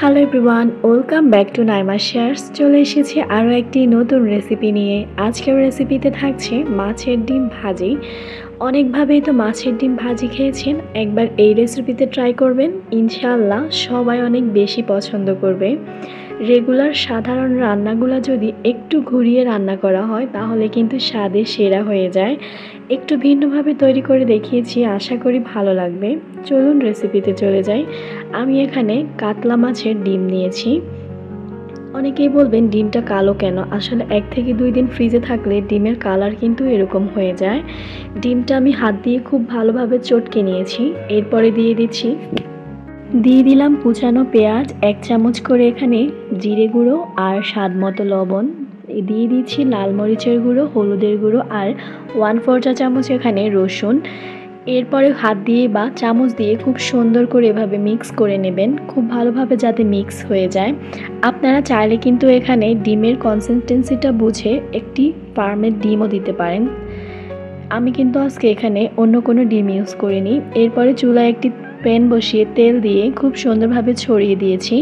Hello everyone, welcome back to Naima shares. চলে এসেছি আরও একটি নতুন রেসিপি নিয়ে। আজকের রেসিপিতে থাকছে মাছের ডিম ভাজি। অনেকভাবেই তো মাছের ডিম ভাজি খেয়েছেন, একবার এই রেসিপিতে ট্রাই করবেন, ইনশাআল্লাহ সবাই অনেক বেশি পছন্দ করবে। রেগুলার সাধারণ রান্নাগুলো যদি একটু ঘুরিয়ে রান্না করা হয় তাহলে কিন্তু স্বাদে সেরা হয়ে যায়। একটু ভিন্নভাবে তৈরি করে দেখিয়েছি, আশা করি ভালো লাগবে। চলুন রেসিপিতে চলে যাই। আমি এখানে কাতলা মাছের ডিম নিয়েছি। অনেকেই বলবেন ডিমটা কালো কেন, আসলে 1 থেকে 2 দিন ফ্রিজে থাকলে ডিমের কালার কিন্তু এরকম হয়ে যায়। ডিমটা আমি হাত দিয়ে খুব ভালোভাবে চটকে নিয়েছি। এরপরে দিয়ে দিলাম কুচানো পেঁয়াজ, 1 চামচ করে এখানে জিরে গুঁড়ো আর স্বাদ মতো লবণ, দিয়ে দিচ্ছি লাল মরিচের গুঁড়ো, হলুদের গুঁড়ো আর 1/4 চা চামচ এখানে রসুন। এরপরে হাত দিয়ে বা চামচ দিয়ে খুব সুন্দর করে এভাবে মিক্স করে নেবেন, খুব ভালোভাবে যাতে মিক্স হয়ে যায়। আপনারা চাইলে কিন্তু এখানে ডিমের কনসিস্টেন্সিটা বুঝে একটি ফার্মের ডিমও দিতে পারেন। আমি কিন্তু আজকে এখানে অন্য কোনো ডিম ইউজ করিনি। এরপরে চুলায় একটি প্যান বসিয়ে তেল দিয়ে খুব সুন্দরভাবে ছড়িয়ে দিয়েছি।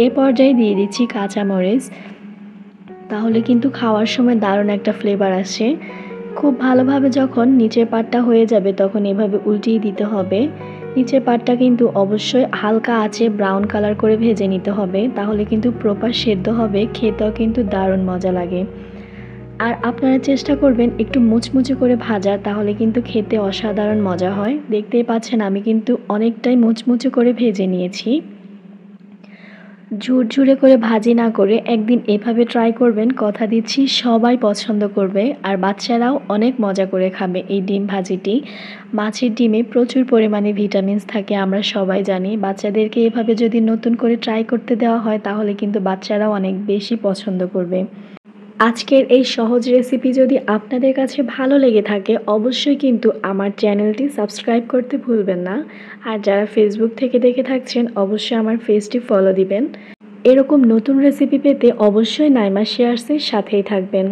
এ পর্যায়ে দিয়ে দিচ্ছি কাঁচামরিচ, তাহলে কিন্তু খাওয়ার সময় দারুণ একটা ফ্লেভার আসে। খুব ভালোভাবে যখন নিচের পাটটা হয়ে যাবে তখন এভাবে উল্টিয়ে দিতে হবে। নিচের পাটটা কিন্তু অবশ্যই হালকা আঁচে ব্রাউন কালার করে ভেজে নিতে হবে, তাহলে কিন্তু প্রপার সেদ্ধ হবে, খেতেও কিন্তু দারুণ মজা লাগে। আর আপনারা চেষ্টা করবেন একটু মুচমুচে করে ভাজা, তাহলে কিন্তু খেতে অসাধারণ মজা হয়। দেখতেই পাচ্ছেন আমি কিন্তু অনেকটাই মুচমুচে করে ভেজে নিয়েছি। ঝুরঝুরে করে ভাজি না করে একদিন এভাবে ট্রাই করবেন, কথা দিচ্ছি সবাই পছন্দ করবে আর বাচ্চারাও অনেক মজা করে খাবে এই ডিম ভাজিটি। মাছের ডিমে প্রচুর পরিমাণে ভিটামিনস থাকে, আমরা সবাই জানি। বাচ্চাদেরকে এভাবে যদি নতুন করে ট্রাই করতে দেওয়া হয় তাহলে কিন্তু বাচ্চারাও অনেক বেশি পছন্দ করবে। আজকের এই সহজ রেসিপি যদি আপনাদের কাছে ভালো লেগে থাকে অবশ্যই কিন্তু আমার চ্যানেলটি সাবস্ক্রাইব করতে ভুলবেন না। আর যারা ফেসবুক থেকে দেখে থাকছেন অবশ্যই আমার পেজটি ফলো দিবেন। এরকম নতুন রেসিপি পেতে অবশ্যই নাইমা শেয়ারসের সাথেই থাকবেন।